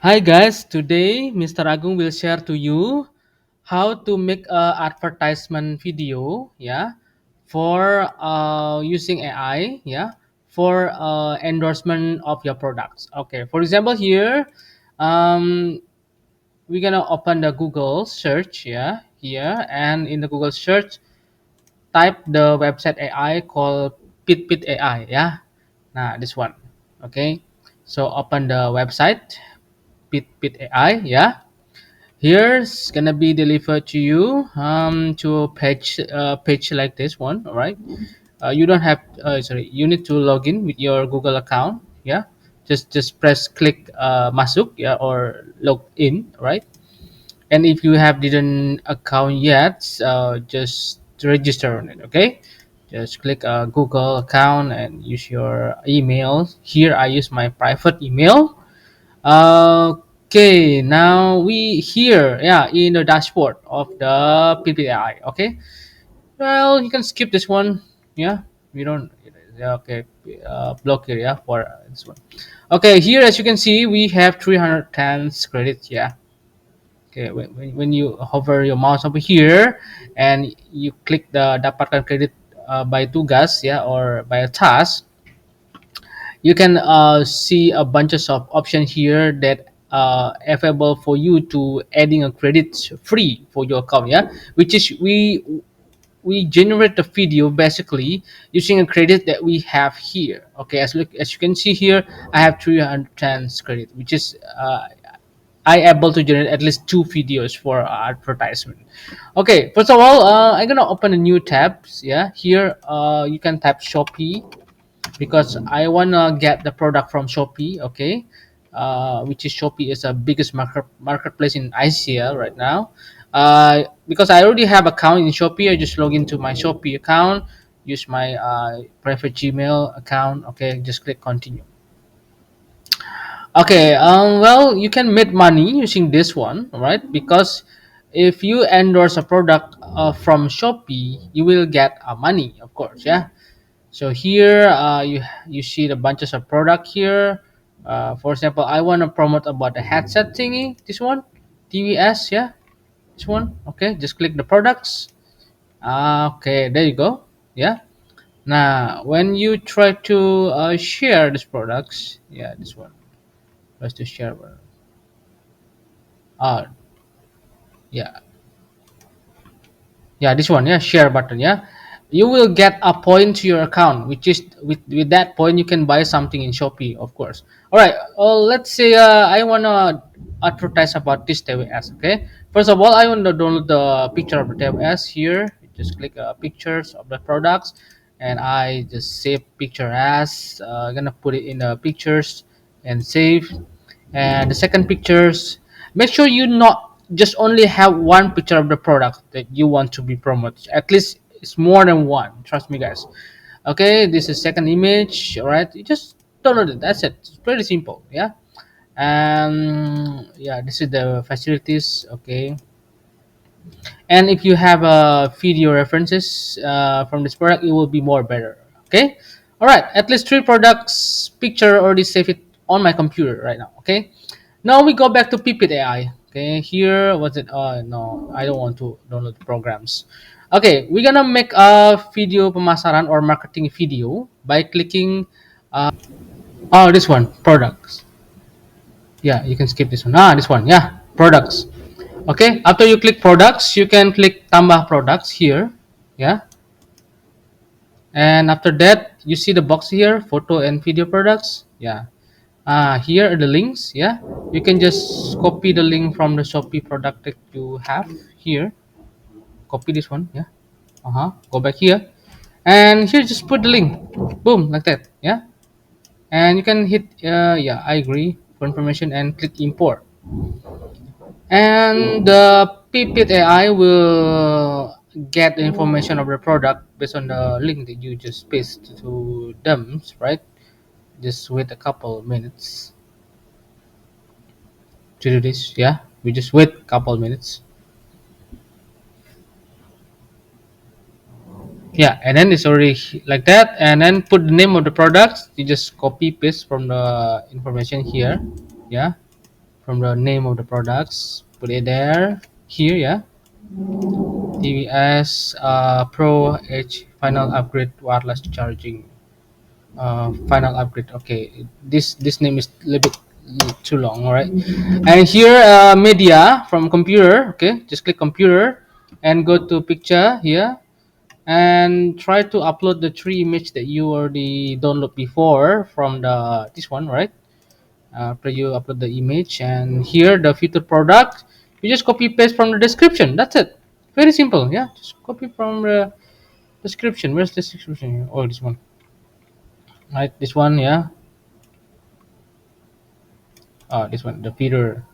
Hi guys, today Mr. Agung will share to you how to make a advertisement video, yeah, for using AI, yeah, for endorsement of your products. Okay, for example, here, um, we're gonna open the Google search, yeah, here, and in the Google search, type the website AI called Pit AI, yeah. Nah, this one, okay. So open the website Pit AI, yeah. Here's gonna be delivered to you to a page like this one. All right. You don't have sorry. You need to log in with your Google account. Yeah. Just press click masuk, yeah, or log in. Right. And if you have didn't account yet, just register on it. Okay. Just click Google account and use your email. Here I use my private email. Okay, now we here, yeah, in the dashboard of the PPI. Okay, well, you can skip this one. Yeah, we don't. Yeah, okay, block here. Yeah, for this one. Okay, here as you can see, we have 310 credits. Yeah. Okay, when you hover your mouse over here and you click the dapatkan credit by tugas, yeah, or by a task, you can see a bunches of options here that available for you to adding a credit free for your account, yeah, which is we generate the video basically using a credit that we have here. Okay, as you can see here, I have 310 credit, which is I able to generate at least two videos for advertisement. Okay, first of all, I'm gonna open a new tab. Yeah, here you can type Shopee because I wanna get the product from Shopee. Okay, which is Shopee is the biggest marketplace in Asia right now. Because I already have account in Shopee, I just log into my Shopee account, use my private Gmail account. Okay, just click continue. Okay, well, you can make money using this one, right? Because if you endorse a product from Shopee, you will get money, of course. Yeah. So here you see the bunches of product here. For example, I want to promote about the headset thingy. This one, TVS, yeah, this one. Okay, just click the products. Okay, there you go. Yeah. Now, when you try to share these products, yeah, this one. Let's to share. Uh, yeah, yeah, this one, yeah, share button, yeah. You will get a point to your account, which is with that point you can buy something in Shopee, of course. All right, let's say I want to advertise about this TWS. Okay, first of all, I want to download the picture of the TWS. Here just click pictures of the products, and I just save picture as gonna put it in the pictures and save. And the second pictures, make sure you not just only have one picture of the product that you want to be promoted. At least it's more than one, trust me guys. Okay, this is second image. All right, you just download it, that's it. It's pretty simple, yeah. And yeah, this is the facilities. Okay, and if you have video references from this product, it will be more better. Okay, all right, at least three products picture already save it on my computer right now. Okay, now we go back to Pipit AI. Okay, here was it? Oh no, I don't want to download programs. Okay, we're gonna make a video pemasaran or marketing video by clicking. Oh, this one, products. Yeah, you can skip this one. This one. Yeah, products. Okay, after you click products, you can click tambah products here. Yeah, and after that, you see the box here, photo and video products. Yeah, here are the links. Yeah, you can just copy the link from the Shopee product that you have here. Copy this one. Yeah, go back here, and here just put the link. Boom, like that. Yeah, and you can hit yeah, I agree, confirmation, and click import. And the Pipit AI will get the information of the product based on the link that you just paste to them, right? Just wait a couple minutes to do this. Yeah, we just wait a couple minutes. Yeah, and then it's already like that. And then put the name of the product. You just copy paste from the information here. Yeah, from the name of the products. Put it there. Here, yeah. TVS Pro H final upgrade wireless charging. Final upgrade. Okay, this name is a little bit too long. All right, and here media from computer. Okay, just click computer and go to picture here and try to upload the three image that you already download before from the this one, right? After you upload the image, and here the featured product, you just copy paste from the description. That's it. Very simple. Yeah, just copy from the description. Where's the description here? Oh, this one. Right, this one. Yeah. This one, the feeder.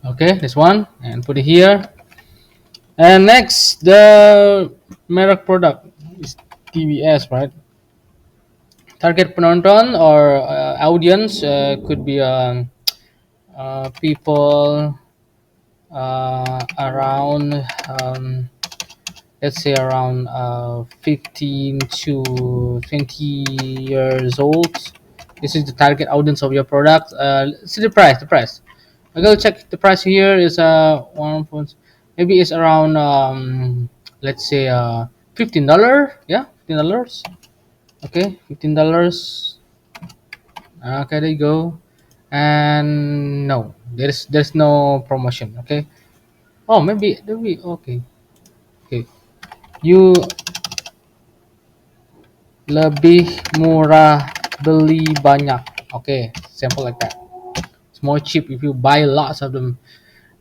Okay, this one, and put it here. And next, the Merek product is TVS, right? Target penonton or audience could be people around, let's say around 15 to 20 years old. This is the target audience of your product. See the price. The price. I go check the price here is one point, maybe it's around let's say $15. Yeah, $15. Okay, $15. Okay, there you go. And no, there's no promotion. Okay. Oh, maybe okay. Okay. You lebih murah beli banyak. Okay, simple like that. It's more cheap if you buy lots of them.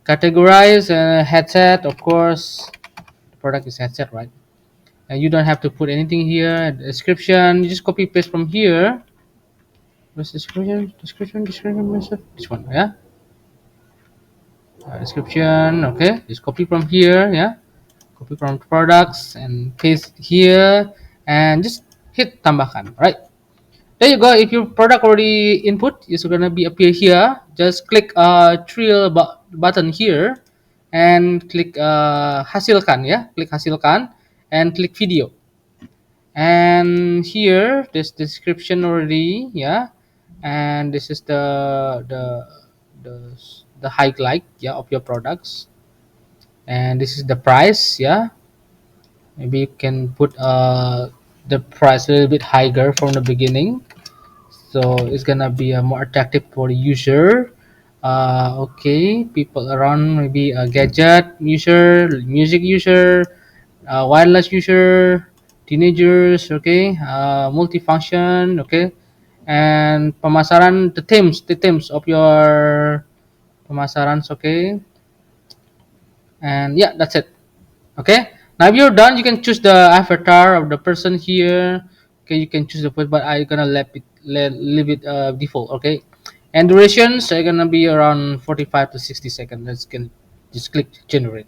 Categorize headset, of course. The product is headset, right? And you don't have to put anything here. Description, you just copy paste from here. What's description? Description. This one, yeah. Description, okay. Just copy from here, yeah. Copy from products and paste here, and just hit tambahkan, right? There you go. If your product already input, it's gonna be appear here. Just click button here, and click hasilkan, yeah. Click hasilkan, and click video. And here, this description already, yeah. And this is the the highlight, yeah, of your products. And this is the price, yeah. Maybe you can put the price a little bit higher from the beginning, so it's gonna be more attractive for the user. Okay, people around, maybe a gadget user, music user, wireless user, teenagers. Okay, multifunction. Okay, and pemasaran, the themes of your pemasaran. Okay, and yeah, that's it. Okay, now if you're done, you can choose the avatar of the person here. Okay, you can choose the person, but I'm gonna leave it default. Okay, and durations are gonna be around 45 to 60 seconds. Let's can just click generate.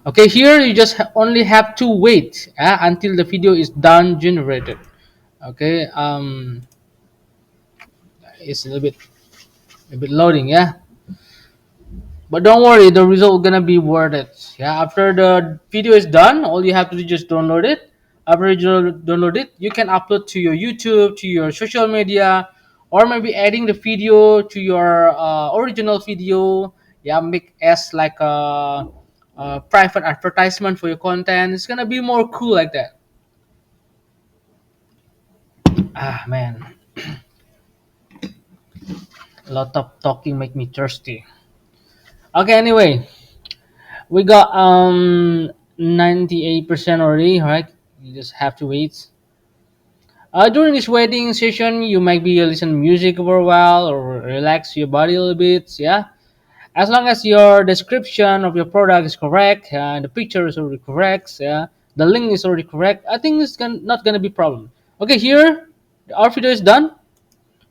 Okay, here you just only have to wait until the video is done generated. Okay, it's a bit loading, yeah. But don't worry, the result gonna be worth it. Yeah, after the video is done, all you have to do is just download it. After you download it, you can upload to your YouTube, to your social media, or maybe adding the video to your original video. Yeah, make as like a private advertisement for your content. It's gonna be more cool like that. Ah man, a lot of talking make me thirsty. Okay, anyway, we got 98% already, right? You just have to wait. During this waiting session, you might be listen to music for a while or relax your body a little bit. Yeah, as long as your description of your product is correct and the picture is already correct, yeah, the link is already correct. I think not gonna be problem. Okay, here our video is done.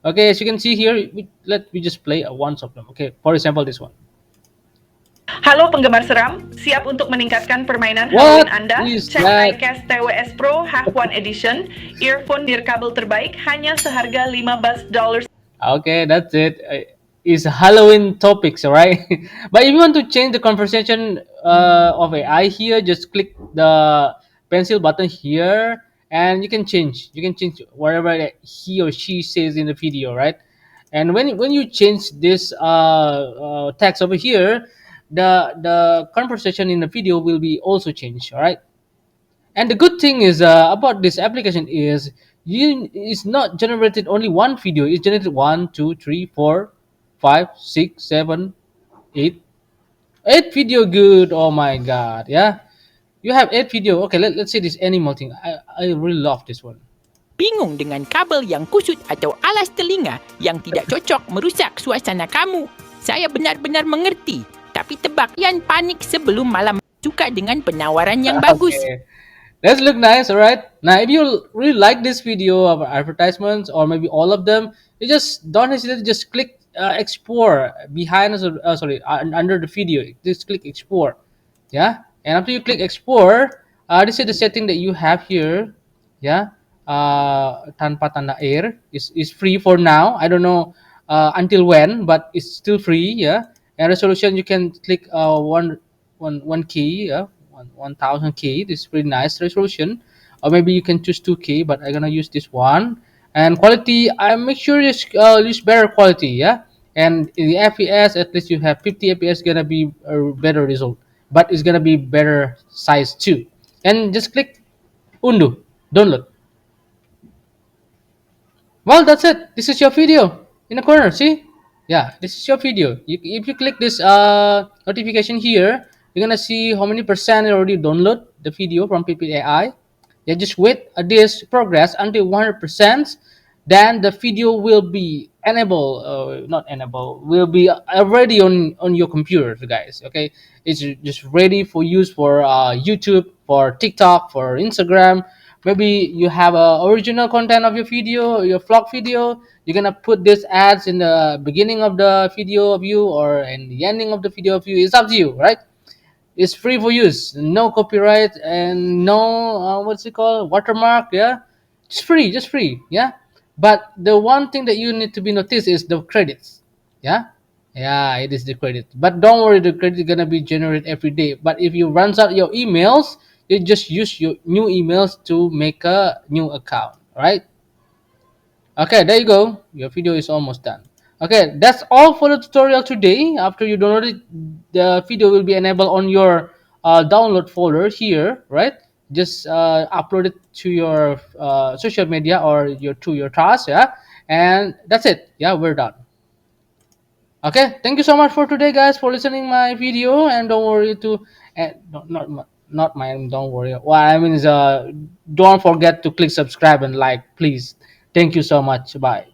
Okay, as you can see here, let me just play one of them. Okay, for example, this one. Halo penggemar seram, siap untuk meningkatkan permainan What Halloween Anda? is Cek that? iCast TWS Pro Half One Edition, earphone nirkabel terbaik hanya seharga $15. Okay, that's it. It's Halloween topics, right? But if you want to change the conversation of AI here, just click the pencil button here, and you can change. You can change whatever that he or she says in the video, right? And when you change this text over here, the conversation in the video will be also changed. All right. And the good thing is about this application is you it's not generated only one video. It's generated one, two, three, four, five, six, seven, eight video. Good. Oh my god. Yeah. You have eight video. Okay, let's say this animal thing. I really love this one. Bingung dengan kabel yang kusut atau alas telinga yang tidak cocok merusak suasana kamu? Saya benar-benar mengerti. Tapi tebak, Ian panik sebelum malam suka dengan penawaran yang bagus. Okay. Let's look nice, all right? Now, if you really like this video of advertisements or maybe all of them, you just don't hesitate to just click export behind us, sorry, under the video. Just click export, yeah? And after you click export, this is the setting that you have here, yeah? Tanpa tanda air is free for now. I don't know until when, but it's still free, yeah? And resolution, you can click one key, yeah? 1000K. This is pretty nice resolution, or maybe you can choose 2K, but I'm gonna use this one. And quality, I make sure you use better quality, yeah. And in the FPS, at least you have 50 FPS, gonna be a better result, but it's gonna be better size too. And just click undo, download. Well, that's it. This is your video in the corner. See? Yeah, this is your video. If you click this notification here, you're gonna see how many percent already download the video from PPAI. Yeah, just wait this progress until 100%. Then the video will be enable, not enable, will be already on your computer, guys. Okay, it's just ready for use for YouTube, for TikTok, for Instagram. Maybe you have a original content of your video, your vlog video. You're gonna put these ads in the beginning of the video of you or in the ending of the video of you. It's up to you, right? It's free for use, no copyright and no what's it called, watermark. Yeah, just free. Yeah, but the one thing that you need to be noticed is the credits. Yeah, yeah, it is the credit. But don't worry, the credit is gonna be generated every day. But if you runs out your emails, you just use your new emails to make a new account. Right? Okay, there you go. Your video is almost done. Okay, that's all for the tutorial today. After you download it, the video will be enabled on your download folder here, right? Just upload it to your social media or your task, yeah. And that's it. Yeah, we're done. Okay, thank you so much for today, guys, for listening my video. And don't worry to, not my, don't worry. What I mean is, don't forget to click subscribe and like, please. Thank you so much. Bye.